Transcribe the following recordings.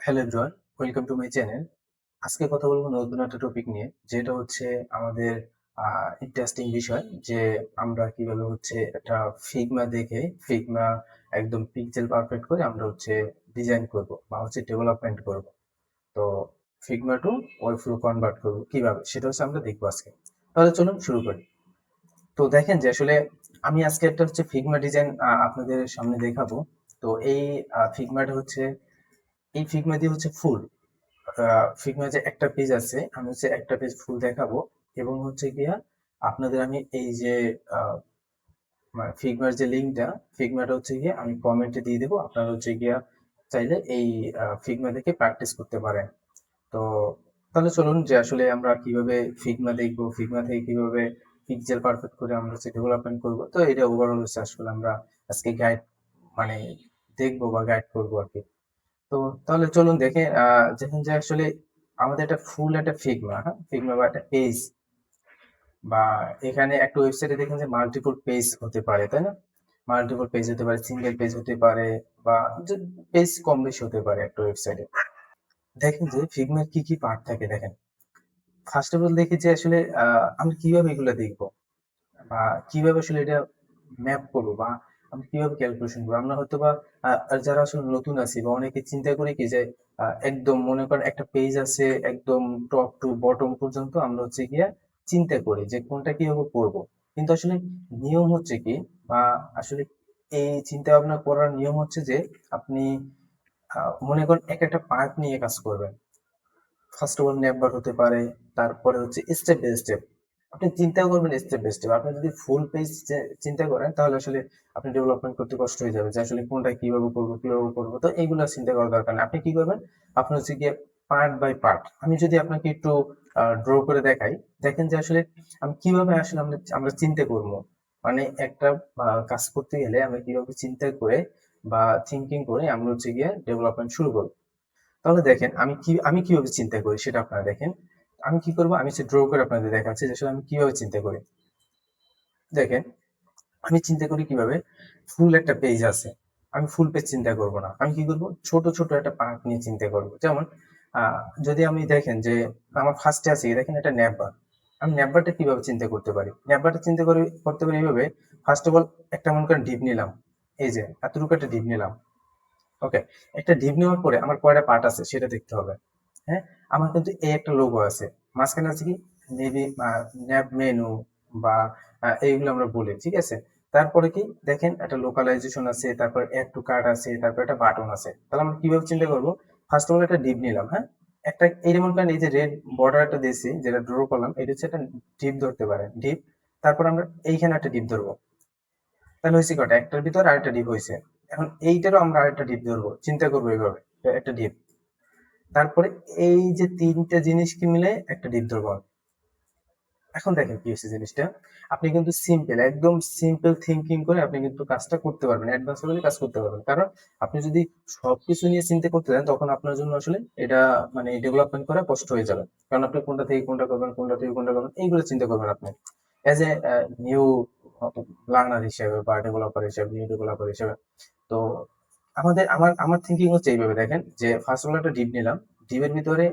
Hello everyone, welcome to my channel. আজকে কথা বলবো নতুন একটা টপিক নিয়ে, যেটা হচ্ছে আমাদের ইন্টারেস্টিং বিষয় যে আমরা কিভাবে হচ্ছে একটা ফিগমা দেখে ফিগমা একদম পিক্সেল পারফেক্ট করে আমরা হচ্ছে ডিজাইন করব বা হচ্ছে ডেভেলপমেন্ট করব। তো Figma to Webflow convert করবো কিভাবে, সেটা হচ্ছে আমরা দেখবো আজকে। তাহলে চলুন শুরু করি। তো দেখেন যে আসলে আমি আজকে একটা হচ্ছে ফিগমা ডিজাইন আপনাদের সামনে দেখাবো। তো এই ফিগমাটা হচ্ছে এই ফিগমা দিয়ে হচ্ছে ফুল ফিগমা যে একটা পেজ আছে, আমি হচ্ছে একটা পেজ ফুল দেখাবো এবং হচ্ছে গিয়া আপনাদের আমি এই যে ফিগমার যে লিঙ্কটা, ফিগমাটা হচ্ছে গিয়ে আমি কমেন্টে দিয়ে দেবো। আপনারা হচ্ছে গিয়া চাইলে এই ফিগমা দেখে প্র্যাকটিস করতে পারেন। তো তাহলে চলুন যে আসলে আমরা কিভাবে ফিগমা দেখবো, ফিগমা থেকে কিভাবে পিক্সেল পারফেক্ট করে আমরা হচ্ছে ডেভেলপমেন্ট করবো। তো এটা ওভারঅল হচ্ছে আসলে আমরা আজকে গাইড মানে দেখবো বা গাইড করবো আর কি। তো তাহলে চলুন দেখে দেখেন যে আসলে আমাদের একটা ফুল একটা ফিগমা, হ্যাঁ ফিগমা বা একটা পেজ, বা এখানে একটা ওয়েবসাইটে দেখেন যে মাল্টিপল পেজ হতে পারে, তাই না? মাল্টিপল পেজ হতে পারে, সিঙ্গেল পেজ হতে পারে, বা পেজ কম বেশি হতে পারে একটা ওয়েবসাইটে। দেখেন যে ফিগমার কি কি পার্ট থাকে দেখেন। ফার্স্ট অফ অল দেখি যে আসলে আমরা কিভাবে এগুলো দেখবো বা কিভাবে আসলে এটা ম্যাপ করবো বা আমি কিভাবে ক্যালকুলেশন করবো। আমরা হয়তো বা যারা আসলে নতুন আছি বা অনেকে চিন্তা করি কি যে একদম মনে করেন একটা পেজ আছে একদম টপ টু বটম পর্যন্ত আমরা হচ্ছে গিয়ে চিন্তা করি যে কোনটা কিভাবে করবো। কিন্তু আসলে নিয়ম হচ্ছে কি, বা আসলে এই চিন্তা ভাবনা করার নিয়ম হচ্ছে যে আপনি মনে করেন এক একটা পার্ট নিয়ে কাজ করবেন। ফার্স্ট অফ অল নেম্বার হতে পারে, তারপরে হচ্ছে স্টেপ বাই স্টেপ আপনি চিন্তা করবেন স্টেপ বাই স্টেপ। আপনি যদি ফুল পেজ চিন্তা করেন তাহলে আসলে আপনি ডেভেলপমেন্ট করতে কষ্ট হয়ে যাবে যে আসলে কোনটা কিভাবে করবো। তো এইগুলো চিন্তা করার দরকার নেই। আপনি কি করবেন, আপনি হচ্ছে গিয়ে পার্ট বাই পার্ট, আমি যদি আপনাকে একটু ড্র করে দেখাই, দেখেন যে আসলে আমি কিভাবে আসলে আমরা চিন্তা করবো। মানে একটা কাজ করতে গেলে আমরা কিভাবে চিন্তা করে বা থিঙ্কিং করে আমরা হচ্ছে গিয়ে ডেভেলপমেন্ট শুরু করবো। তাহলে দেখেন আমি কিভাবে চিন্তা করি সেটা আপনারা দেখেন। আমি কি করব, আমি ড্র করে আপনাদের দেখাচ্ছি যে আসলে আমি কিভাবে চিন্তা করি। দেখেন আমি চিন্তা করি কিভাবে, ফুল একটা পেজ আছে, আমি ফুল পেজ চিন্তা করব না, আমি কি করব ছোট ছোট একটা পার্ট নিয়ে চিন্তা করব। যেমন যদি আমি দেখেন যে আমার ফার্স্টে আছে দেখেন একটা ন্যাপবার। আমি ন্যাপবারটা কিভাবে চিন্তা করতে পারি, ন্যাপবারটা চিন্তা করতে পারি এইভাবে। ফার্স্ট অফ অল একটা মনে করেন ডিপ নিলাম, এই যে এতটুকু একটা ডিপ নিলাম। ওকে, একটা ডিপ নেওয়ার পরে আমার কয়টা পার্ট আছে সেটা দেখতে হবে। হ্যাঁ, আমার কিন্তু এই একটা লোগো আছে, মাঝখানে আছে কি নেভি ন্যাব মেনু বা এইগুলো আমরা বলি, ঠিক আছে। তারপরে কি দেখেন একটা লোকালাইজেশন আছে, তারপর অ্যাড টু কার্ট আছে, তারপর একটা বাটন আছে। তাহলে আমরা কিভাবে চিন্তা করবো, ফার্স্ট অফ অল একটা ডিপ নিলাম, হ্যাঁ একটা এই যেমন করেন এই যে রেড বর্ডার একটা দিয়েছি যেটা ড্র করলাম, এটা হচ্ছে একটা ডিপ ধরতে পারে ডিপ। তারপর আমরা এইখানে একটা ডিপ ধরবো, তাহলে হয়েছে কটা, একটার ভিতর আরেকটা ডিপ হয়েছে। এখন এইটারও আমরা আরেকটা ডিপ ধরবো, চিন্তা করবো এইভাবে একটা ডিপ। তারপরে এই যে তিনটা জিনিসকে মিলে একটা ডিপ ধরবো। এখন দেখেন কি হচ্ছে জিনিসটা, আপনি কিন্তু সিম্পল একদম সিম্পল থিঙ্কিং করে আপনি কিন্তু কাজটা করতে পারবেন, অ্যাডভান্স লেভেলে কাজ করতে পারবেন। কারণ আপনি যদি সবকিছু নিয়ে চিন্তা করতে যান তখন আপনার জন্য আসলে এটা মানে ডেভেলপমেন্ট করা কষ্ট হয়ে যাবে। কারণ আপনি কোনটা থেকে কোনটা করবেন, কোনটা থেকে কোনটা করবেন, এইগুলো চিন্তা করবেন আপনি এজ এ নিউ লার্নার হিসেবে বা ডেভেলপার হিসেবে, নিউ ডেভেলপার হিসেবে। তো আমার থিঙ্কিং হচ্ছে এইভাবে দেখেন যে ফার্স্ট অফ অল একটা ডিপ নিলাম, ডিপের ভিতরে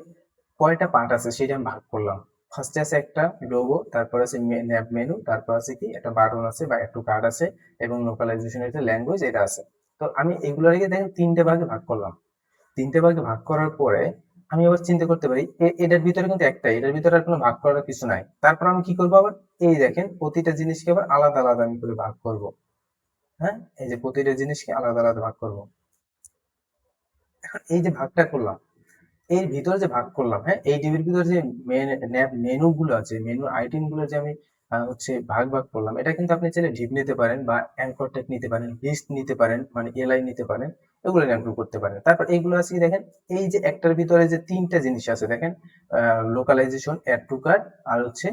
কয়টা পার্ট আছে সেটা আমি ভাগ করলাম। ফার্স্টে আছে একটা লোগো, তারপর আছে ন্যাব মেনু, তারপর আছে কি একটা বাটন আছে বা একটু কার্ড আছে, এবং লোকালাইজেশন একটা ল্যাঙ্গুয়েজ এটা আছে। তো আমি এগুলো রেখে দেখেন তিনটে ভাগে ভাগ করলাম। তিনটে ভাগে ভাগ করার পরে আমি আবার চিন্তা করতে পারি এটার ভিতরে কিন্তু একটাই, এটার ভিতরে আর কোনো ভাগ করার কিছু নাই। তারপর আমি কি করবো আবার, এই দেখেন প্রতিটা জিনিসকে আবার আলাদা আলাদা আমি করে ভাগ করব। হ্যাঁ, এই যে প্রতিটা জিনিসকে আলাদা আলাদা ভাগ করব। এখন এই যে ভাগটা করলাম, এর ভিতরে যে ভাগ করলাম, হ্যাঁ এই ডিবির ভিতরে যে মেনু গুলো আছে, মেনু আইটেম গুলো যে আমি হচ্ছে ভাগ ভাগ করলাম, এটা কিন্তু আপনি চাইলে ডিপ নিতে পারেন বা অ্যাঙ্কর ট্যাগ নিতে পারেন, লিস্ট নিতে পারেন, মানে এলআই নিতে পারেন, এগুলো ইনক্লুড করতে পারেন। তারপর এইগুলো আছে কি দেখেন, এই যে একটার ভিতরে যে তিনটা জিনিস আছে দেখেন, লোকালাইজেশন, অ্যাড টু কার্ট, আর হচ্ছে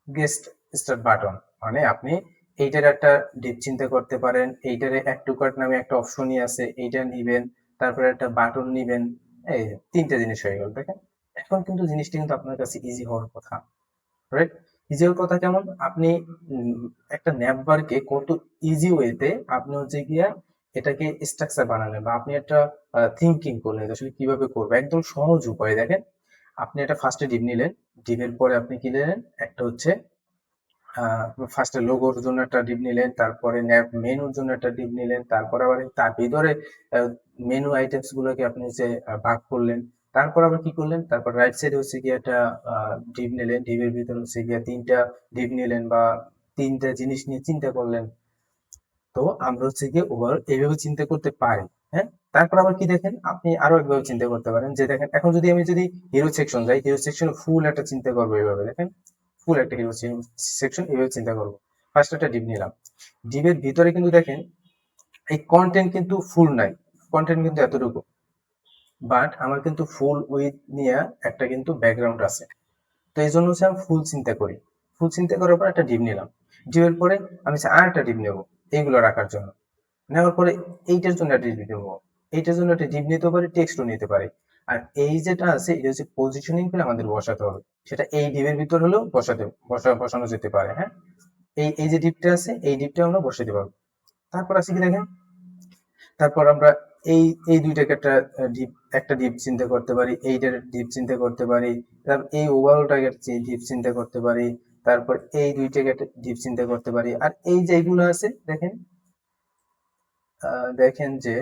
গেস্ট স্টার্ট বাটন। মানে আপনি এইটার একটা ডিপ চিন্তা করতে পারেন, এইটারে অ্যাড টু কার্ট নামে একটা অপশনই আছে, এইটা নিবেন, তারপরে একটা বাটন নিবেন। এই তিনটা জিনিস হয়ে গেল দেখেন। এখন কিন্তু জিনিসটা কিন্তু আপনার কাছে ইজি হওয়ার কথা, রাইট? ইজি হওয়ার কথা কেমন, আপনি একটা ন্যাপবারকে কত ইজি ওয়েতে আপনি হচ্ছে গিয়া এটাকে স্ট্রাকচার বানালেন বা আপনি একটা থিঙ্কিং করলেন যে আসলে কিভাবে করবো, একদম সহজ উপায়। দেখেন, আপনি এটা ফার্স্টে ডিপ নিলেন, ডিপের পরে আপনি কি নিলেন, একটা হচ্ছে ফার্স্টে লোগোর জন্য একটা ডিপ নিলেন, তারপরে মেনুর জন্য একটা ডিপ নিলেন, তারপর আবার তার ভিতরে মেনু আইটেমস গুলোকে আপনি হচ্ছে ভাগ করলেন। তারপর আবার কি করলেন, তারপর রাইট সাইডে হচ্ছে গিয়ে একটা ডিপ নিলেন, ডিপের ভিতরে হচ্ছে গিয়ে তিনটা ডিপ নিলেন বা তিনটা জিনিস নিয়ে চিন্তা করলেন। তো আমরা হচ্ছে গিয়ে ওভার এইভাবে চিন্তা করতে পারি। হ্যাঁ, তারপর আবার কি দেখেন, আপনি আরো একভাবে চিন্তা করতে পারেন যে দেখেন, এখন যদি আমি হিরো সেকশন যাই, হিরো সেকশনে ফুল একটা চিন্তা করবো এইভাবে। দেখেন, ফুল একটা হিরো সেকশন এইভাবে চিন্তা করবো। ফার্স্ট একটা ডিপ নিলাম, ডিপের ভিতরে কিন্তু দেখেন এই কন্টেন্ট কিন্তু ফুল নাই, কন্টেন্ট কিন্তু এতটুকু, বাট আমার কিন্তু ফুল উইথ নিয়ে একটা কিন্তু ব্যাকগ্রাউন্ড আছে। তো এই জন্য হচ্ছে আমি ফুল চিন্তা করি। ফুল চিন্তা করার পর একটা ডিপ নিলাম, ডিপের পরে আমি আর একটা ডিপ নেবো এইগুলো রাখার জন্য। নেওয়ার পরে এইটার জন্য একটা ডিপ নেবো, এইটার জন্য একটা ডিপ নিতে পারি, টেক্সটও নিতে পারি। আর এই যেটা আছে এটা হচ্ছে পজিশনিং করে আমাদের বসাতে হবে, সেটা এই ডিপের ভিতর হলেও বসানো যেতে পারে। হ্যাঁ, এই যে ডিপটা আছে এই ডিপটা আমরা বসাতে পারবো। তারপর আছে কি দেখেন, তারপর আমরা এই এই দুইটাকে একটা ডিপ চিন্তা করতে পারি, এইটার ডিপ চিন্তা করতে পারি, তারপর এই ওভারঅলটাকে ডিপ চিন্তা করতে পারি, তারপর এই দুইটাকে একটা ডিপ চিন্তা করতে পারি। আর এই যে এইগুলো আছে দেখেন, দেখেন যে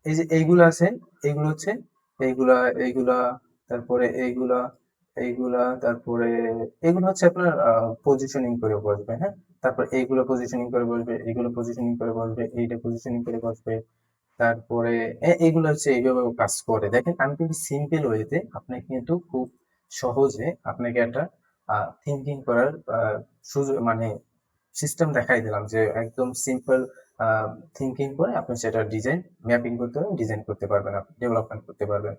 এই যে এইগুলো আছে, এইগুলো হচ্ছে এইগুলা এইগুলা, তারপরে এইগুলা এইগুলা, তারপরে এগুলো হচ্ছে আপনার পজিশনিং করে বসবে। হ্যাঁ, তারপর এইগুলো পজিশনিং করে বসবে, এইগুলো পজিশনিং করে বসবে, এইটা পজিশনিং করে বসবে। তারপরে এগুলো হচ্ছে এইভাবে কাজ করে। দেখেন, আমি কিন্তু সিম্পল ওয়েতে আপনাকে কিন্তু খুব সহজে আপনাকে একটা থিঙ্কিং করার সুযোগ মানে সিস্টেম দেখাই দিলাম, যে একদম সিম্পল থিঙ্কিং করে আপনি সেটা ডিজাইন ম্যাপিং করতে পারবেন, ডিজাইন করতে পারবেন, আপনি ডেভেলপমেন্ট করতে পারবেন।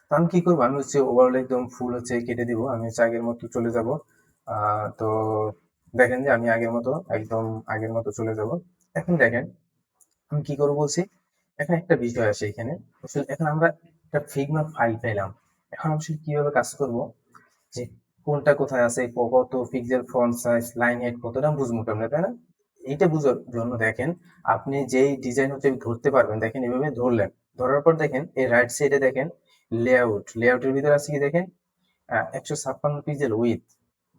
তো আমি কি করবো, আমি হচ্ছে ওভারঅল একদম ফুল হচ্ছে কেটে দিব, আমি হচ্ছে আগের মতো চলে যাব। তো দেখেন যে আমি আগের মতো একদম আগের মতো চলে যাব। এখন দেখেন আমি কি করবো বলছি, এখন একটা বিষয় আছে এখানে। আসলে এখন আমরা একটা ফিগমা ফাইল পেলাম, এখন আসলে কিভাবে কাজ করব, যে কোনটা কোথায় আছে, কত pixel, font size, line height কতটা বুঝবো কেমনে, তাই না? এইটা বুঝার জন্য দেখেন, আপনি যেই ডিজাইন হচ্ছে ধরতে পারবেন, দেখেন এভাবে ধরলেন, ধরার পর দেখেন এই রাইট সাইডে দেখেন লেআউটের ভিতরে আছে কি দেখেন, 156 পিক্সেল উইথ,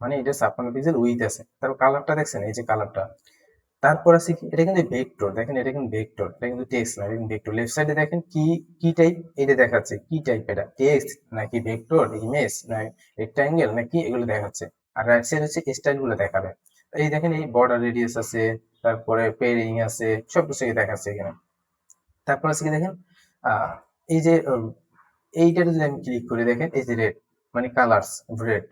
মানে এটা 56 পিক্সেল উইথ আছে। তারপর কালারটা দেখছেন, এই যে কালারটা। তারপর আছে কি, এটা কিন্তু ভেক্টর, দেখেন এটা কিন্তু ভেক্টর, এটা কিন্তু টেক্সট না, এটা কিন্তু ভেক্টর। লেফট সাইডে দেখেন কি কি টাইপ, এটা দেখাচ্ছে কি টাইপ, এটা টেক্সট নাকি ভেক্টর, ইমেজ না রেক্টাঙ্গেল নাকি, এগুলো দেখাচ্ছে। আর রাইট সাইড হচ্ছে স্টাইল গুলো দেখাবে। এই দেখেন এই বর্ডার রেডিয়াস আছে, তারপরে পেরিং আছে, সবকিছু দেখাচ্ছে এখানে। তারপর আছে কি দেখেন, আহ এই যে এইটার যদি আমি ক্লিক করে দেখেন, এই যে রেড মানে কালার্স, রেড,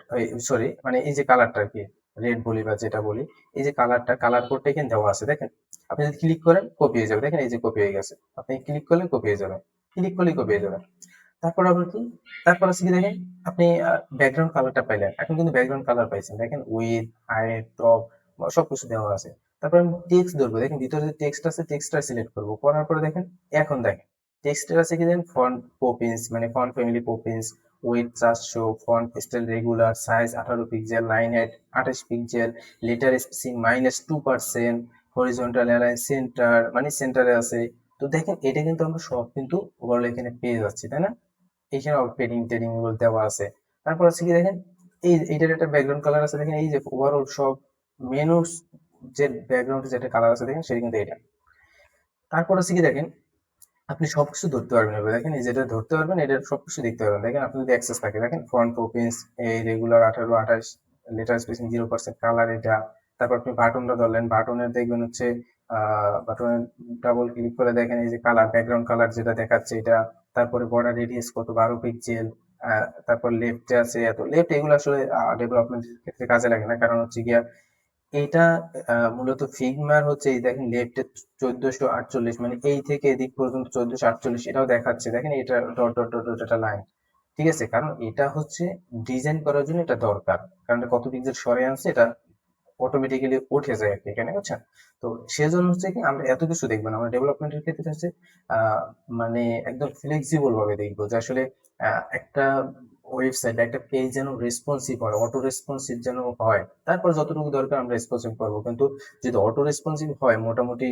সরি মানে এই যে কালারটা আর কি, রেড বলি বা যেটা বলি, এই যে কালারটা, কালার কোডটা এখানে দেওয়া আছে দেখেন। আপনি যদি ক্লিক করেন কপি হয়ে যাবে, দেখেন এই যে কপি হয়ে গেছে, আপনি ক্লিক করলে কপি হয়ে যাবে, ক্লিক করলে কপি হয়ে যাবে। তারপর আবার কি, তারপর আছে কি দেখেন, আপনি ব্যাকগ্রাউন্ড কালারটা পাইলেন, এখন কিন্তু ব্যাকগ্রাউন্ড কালার পাইছেন, দেখেন উইথ, হাইট, টপ সবকিছু দেওয়া আছে। তারপর আমি টেক্সট ধরবো, দেখেন ভিতরে যে টেক্সট আছে টেক্সটটা সিলেক্ট করবো, করার পরে দেখেন, এখন দেখেন টেক্সটের আছে কি দেখেন, ফন্ট পপিন্স মানে font family Poppins, with 400, font style regular, size 18 pixel, line height 28 pixel, letter spacing -2%, horizontal align centre মানে সেন্টারে আছে। তো দেখেন এটা কিন্তু আমরা সব কিন্তু ওভারঅল এখানে পেয়ে যাচ্ছি, তাই না? এখানে পেডিং টেডিং এগুলো দেওয়া আছে। তারপর আছে কি দেখেন, এইটার একটা ব্যাকগ্রাউন্ড কালার আছে, দেখেন এই যে ওভারঅল সব মেনু যে ব্যাকগ্রাউন্ড যেটা কালার আছে দেখেন, সেটা কিন্তু এটা। তারপর আছে কি দেখেন, আপনি সবকিছু ধরতে পারবেন এবার, দেখেন এই যেটা ধরতে পারবেন এটা সবকিছু দেখতে পারবেন। দেখেন আপনি যদি অ্যাক্সেস থাকে, দেখেন ফন্ট ওপেন্স, এই রেগুলার 18 28, লেটার স্পেসিং 0% কালার এটা। তারপর আপনি বাটনটা ধরলেন, বাটনের দেখবেন হচ্ছে বাটনের ডাবল ক্লিক করে দেখেন এই যে কালার, ব্যাকগ্রাউন্ড কালার যেটা দেখাচ্ছে এটা। তারপরে বর্ডার রেডিয়াস কত, 12 পিক্সেল। তারপর লেফটে আছে এত, লেফট এগুলো আসলে ডেভেলপমেন্টের ক্ষেত্রে কাজে লাগে না, কারণ হচ্ছে গিয়া এইটা মূলত ফিগমার হচ্ছে এই দেখেন লেফটে 1448, মানে এই থেকে এদিক পর্যন্ত 1448 এটাও দেখাচ্ছে, দেখেন এটা ডট ডট ডট ডট একটা লাইন। ঠিক আছে, কারণ এটা হচ্ছে ডিজাইন করার জন্য এটা দরকার, কারণ এটা কত পিক্সেল সরে আনছে এটা অটোমেটিক্যালি উঠে যায় আর কি এখানে, বুঝছেন? তো সেজন্য হচ্ছে কি আমরা এত কিছু দেখবো না, আমরা ডেভেলপমেন্টের ক্ষেত্রে হচ্ছে আহ মানে একদম ফ্লেক্সিবল ভাবে দেখবো, যে আসলে একটা ওয়েবসাইট বা একটা পেজ যেন রেসপন্সিভ হয়, অটো রেসপন্সিভ যেন হয়। তারপর যতটুকু দরকার আমরা রেসপন্সিভ করবো, কিন্তু যদি অটো রেসপন্সিভ হয় মোটামুটি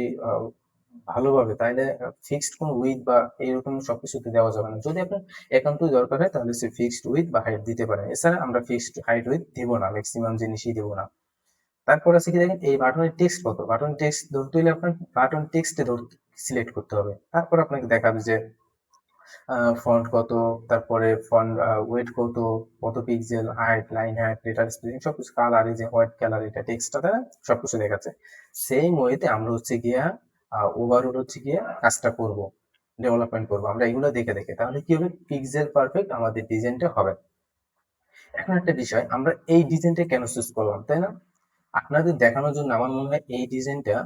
ভালোভাবে, তাহলে ফিক্সড কোনো উইথ বা এইরকম সবকিছুতে দেওয়া যাবে না। যদি আপনার একান্তই দরকার হয় তাহলে সে ফিক্সড উইথ বা হাইট দিতে পারেন, এছাড়া আমরা ফিক্সড হাইট উইথ দিব না, ম্যাক্সিমাম জিনিসই দেবো না। তারপর আছে কি দেখেন, এই বাটনের টেক্সট কত, বাটন টেক্সট ধরতে হলে আপনার বাটন টেক্সটে সিলেক্ট করতে হবে। তারপর আপনাকে দেখাবে যে ফন্ট কত, তারপরে ফন্ট ওয়েট কত, কত pixel, height, line height, letter spacing, সবকিছু, কালার, এই যে হোয়াইট কালার, এটা টেক্সটটা তারা সবকিছু দেখাচ্ছে। সেম ওয়েতে আমরা হচ্ছে গিয়া ওভারঅল হচ্ছে গিয়া কাজটা করব, ডেভেলপমেন্ট করবো আমরা এগুলো দেখে দেখে, তাহলে কি হবে, পিক্সেল পারফেক্ট আমাদের ডিজাইনটা হবে। এখন একটা বিষয়, আমরা এই ডিজাইনটা কেন চুজ করলাম, তাই না? আপনাদের দেখানোর জন্য আমার মনে হয় এই ডিজাইনটা,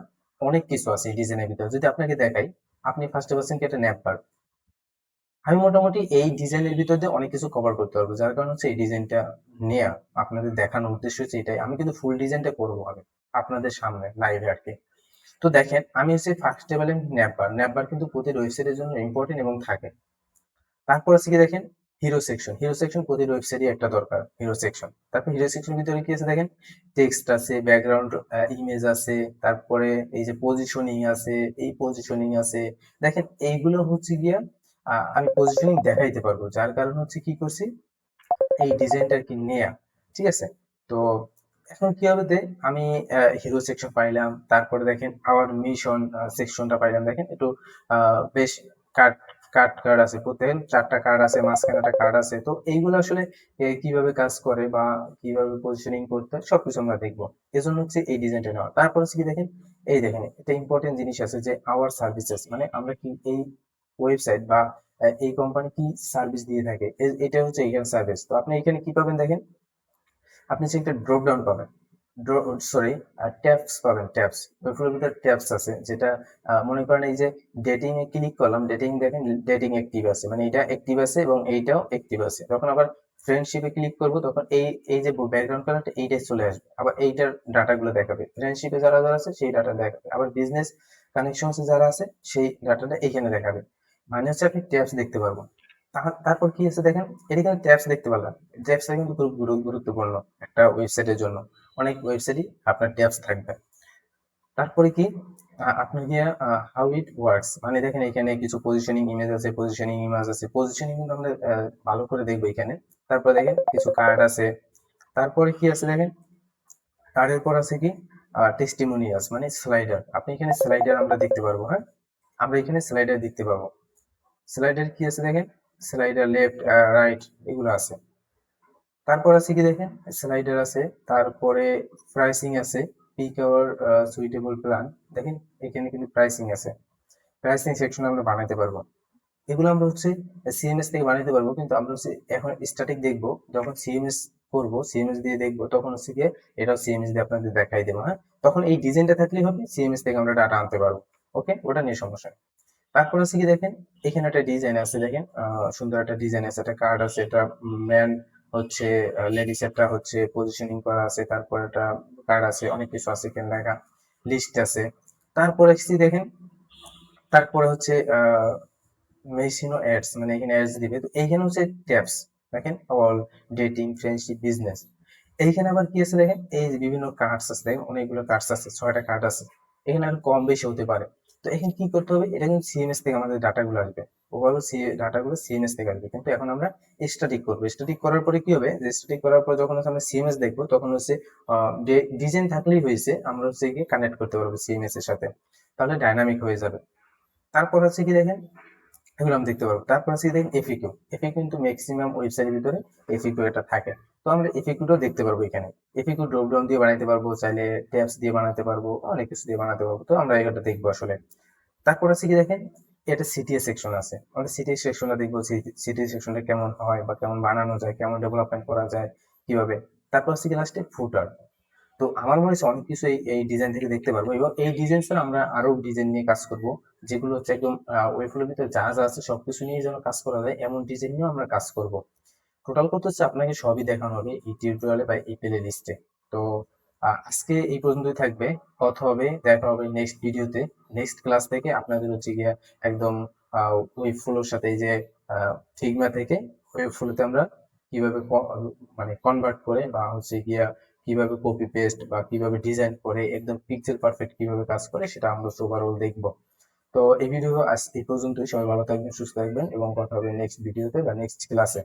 অনেক কিছু আছে এই ডিজাইনের ভিতরে, যদি আপনাকে দেখাই, আপনি ফার্স্টে পাচ্ছেন কি একটা ন্যাপ বার। আমি মোটামুটি এই ডিজাইনের ভিতর দিয়ে অনেক কিছু কভার করতে পারবো, যার কারণ হচ্ছে এই ডিজাইনটা নেয়া, আপনাদের দেখানোর উদ্দেশ্য হচ্ছে এটাই। আমি কিন্তু ফুল ডিজাইনটা করবো আমি আপনাদের সামনে লাইভে আর কি। তো দেখেন, আমি হচ্ছে ফার্স্টে বলেন ন্যাপবার, ন্যাপবার কিন্তু প্রতি ওয়েবসাইটের জন্য ইম্পর্টেন্ট এবং থাকে। তারপর আছে কি দেখেন, হিরো সেকশন, হিরো সেকশন প্রতি ওয়েবসাইটে একটা দরকার, হিরো সেকশন। তারপর হিরো সেকশন ভিতরে কি আছে দেখেন, টেক্সট আছে, ব্যাকগ্রাউন্ড ইমেজ আছে, তারপরে এই যে পজিশনিং আছে, এই পজিশনিং আছে। দেখেন এইগুলো হচ্ছে গিয়া আমি পজিশনিং দেখাইতে পারবো, যার কারণ হচ্ছে কি করছি, এই ডিজাইনটা কি নেয়া, ঠিক আছে? তো এখন কি হবে, আমি হিরো সেকশন পাইলাম, তারপরে দেখেন আওয়ার মিশন সেকশনটা পাইলাম, দেখেন একটু বেশ কাট কাট কার্ড আছে, প্রত্যেক চারটা কার্ড আছে, মাঝখানে একটা কার্ড আছে। তো এইগুলো আসলে কিভাবে কাজ করে বা কিভাবে পজিশনিং করতে হয় সবকিছু আমরা দেখবো, এজন্য হচ্ছে এই ডিজাইনটা নেওয়া। তারপর হচ্ছে কি দেখেন, এই দেখেন একটা ইম্পর্টেন্ট জিনিস আছে যে আওয়ার সার্ভিসেস, মানে আমরা কি এই ওয়েবসাইট বা এই কোম্পানি কি সার্ভিস দিয়ে থাকে, এটা হচ্ছে এখানে সার্ভিস। তো আপনি এখানে কি পাবেন দেখেন, আপনি হচ্ছে একটা ড্রপ ডাউন পাবেন, সরি ট্যাবস পাবেন, ট্যাবস, ওয়েবসাইটের ভিতরে ট্যাবস আছে, যেটা মনে করেন এই যে ডেটিং এ ক্লিক করলাম, ডেটিং দেখেন, ডেটিং অ্যাক্টিভ আছে, মানে এটা অ্যাক্টিভ আছে এবং এইটাও অ্যাক্টিভ আছে। তখন আবার ফ্রেন্ডশিপে ক্লিক করব, তখন এই এই যে ব্যাকগ্রাউন্ড কালারটা এইটাই চলে আসবে, আবার এইটার ডাটাগুলো দেখাবে, ফ্রেন্ডশিপে যারা যারা আছে সেই ডাটা দেখাবে, আবার বিজনেস কানেকশনসে যারা আছে সেই ডাটাটা এখানে দেখাবে। মানে হচ্ছে আপনি ট্যাবস দেখতে পারবেন। তারপর কি আছে দেখেন, এখানে ট্যাবস দেখতে পারলাম, ট্যাবসটা কিন্তু খুব গুরুত্বপূর্ণ একটা ওয়েবসাইটের জন্য, অনেক ওয়েবসাইটই আপনার ট্যাবস থাকবে। তারপরে কি, আপনার গিয়ে হাউ ইট ওয়ার্কস, মানে দেখেন এখানে কিছু পজিশনিং ইমেজ আছে, পজিশনিং ইমেজ আছে, পজিশনিং কিন্তু আমরা ভালো করে দেখবো এখানে। তারপরে দেখেন কিছু কার্ড আছে, তারপরে কি আছে দেখেন, কার্ডের পর আছে কি টেস্টিমোনিয়ালস, মানে স্লাইডার, আপনি এখানে স্লাইডার আমরা দেখতে পারবো, হ্যাঁ, আমরা এখানে স্লাইডার দেখতে পাবো। স্লাইডার কি আছে দেখেন, স্লাইডার লেফট রাইট এগুলো আছে। তারপর আছে কি দেখেন, স্লাইডার আছে, তারপরে প্রাইসিং আছে, পিক আওয়ার সুইটেবল প্ল্যান, দেখেন এখানে কিন্তু প্রাইসিং আছে, প্রাইসিং সেকশন আমরা বানাতে পারবো। এগুলো আমরা হচ্ছে সিএমএস থেকে বানাতে পারবো, কিন্তু আমরা হচ্ছে এখন স্ট্যাটিক দেখবো, যখন সিএমএস করবো, সিএমএস দিয়ে দেখবো, তখন হচ্ছে গিয়ে এটাও সিএমএস দিয়ে আপনাদের দেখাই দেবো, হ্যাঁ। তখন এই ডিজাইনটা থাকলেই হবে, সিএমএস থেকে আমরা ডাটা আনতে পারবো, ওকে, ওটা নিয়ে সমস্যা নেই। তারপর হচ্ছে কি দেখেন, এখানে একটা ডিজাইন আছে, দেখেন সুন্দর একটা ডিজাইন আছে, একটা কার্ড আছে, এটা ম্যান হচ্ছে, লেডিস একটা হচ্ছে পজিশনিং করা আছে, তারপর একটা কার্ড আছে, অনেক কিছু আছে এখানে লেখা, লিস্ট আছে। তারপরে কি দেখেন, তারপরে হচ্ছে মেশিনো অ্যাডস, মানে এখানে অ্যাডস দিবে, তো এইখানে হচ্ছে ট্যাবস, দেখেন অল, ডেটিং, ফ্রেন্ডশিপ, বিজনেস। এইখানে আবার কি আছে দেখেন, এই যে বিভিন্ন কার্ডস আছে, দেখেন অনেকগুলো কার্ডস আছে, 6টা কার্ড আছে, এখানে আর কম বেশি হতে পারে। তো এখানে কি করতে হবে, এটা কিন্তু সিএমএস থেকে আমাদের ডাটাগুলো আসবে, ওভারঅল ডাটাগুলো সিএমএস থেকে আসবে, কিন্তু এখন আমরা স্ট্যাটিক করবো। স্ট্যাটিক করার পরে কি হবে, যে স্ট্যাটিক করার পর যখন হচ্ছে আমরা সিএমএস দেখবো, তখন হচ্ছে ডিজাইন থাকলেই হয়েছে, আমরা হচ্ছে গিয়ে কানেক্ট করতে পারবো সিএমএস এর সাথে, তাহলে ডাইনামিক হয়ে যাবে। তারপর হচ্ছে কি দেখেন, এগুলো আমি দেখতে পারবো। তারপর হচ্ছে দেখেন এফিকিউ, এফিকিউ কিন্তু ম্যাক্সিমাম ওয়েবসাইটের ভিতরে এফিকিউ এটা থাকে, তো আমরা এফিকিউটাও দেখতে পারবো এখানে। এফিকিউ ড্রপ ডাউন দিয়ে বানাতে পারবো, চাইলে ট্যাবস দিয়ে বানাতে পারবো, অনেক কিছু দিয়ে বানাতে পারবো, তো আমরা এটা দেখবো আসলে। তারপর আছে কি দেখেন, এটা সিটিএস সেকশন আছে, আমরা সিটিএস সেকশনটা দেখবো, সিটিএস সেকশনটা কেমন হয় বা কেমন বানানো যায়, কেমন ডেভেলপমেন্ট করা যায়, কিভাবে। তারপর হচ্ছে কি লাস্টে ফুটার। তো আমার মনে হচ্ছে অনেক কিছু এই ডিজাইন থেকে দেখতে পারবো, এবং এই ডিজাইন ছাড়া আমরা আরো ডিজাইন নিয়ে কাজ করব, যেগুলো হচ্ছে একদম ওয়েবফ্লোর ভিতরে যা যা আছে সবকিছু নিয়ে যেন কাজ করা যায়, এমন ডিজাইন নিয়েও আমরা কাজ করব। টোটাল করতে হচ্ছে আপনাকে সবই দেখানো হবে এই টিউটোরিয়ালে বা এই প্লে লিস্টে। তো আজকে এই পর্যন্তই থাকবে, কথা হবে, দেখা হবে নেক্সট ভিডিওতে। নেক্সট ক্লাস থেকে আপনাদের হচ্ছে গিয়ে একদম ওয়েব ফ্লোর সাথে, এই যে ফিগমা থেকে ওয়েব ফ্লোতে আমরা কিভাবে মানে কনভার্ট করে বা হচ্ছে গিয়া কিভাবে কপি পেস্ট বা কিভাবে ডিজাইন করে একদম পিক্সেল পারফেক্ট কিভাবে কাজ করে সেটা আমরা ওভারঅল দেখবো। তো এই ভিডিও আজ এই পর্যন্তই। সবাই ভালো থাকবেন, সুস্থ থাকবেন এবং কথা হবে নেক্সট ভিডিওতে বা নেক্সট ক্লাসে।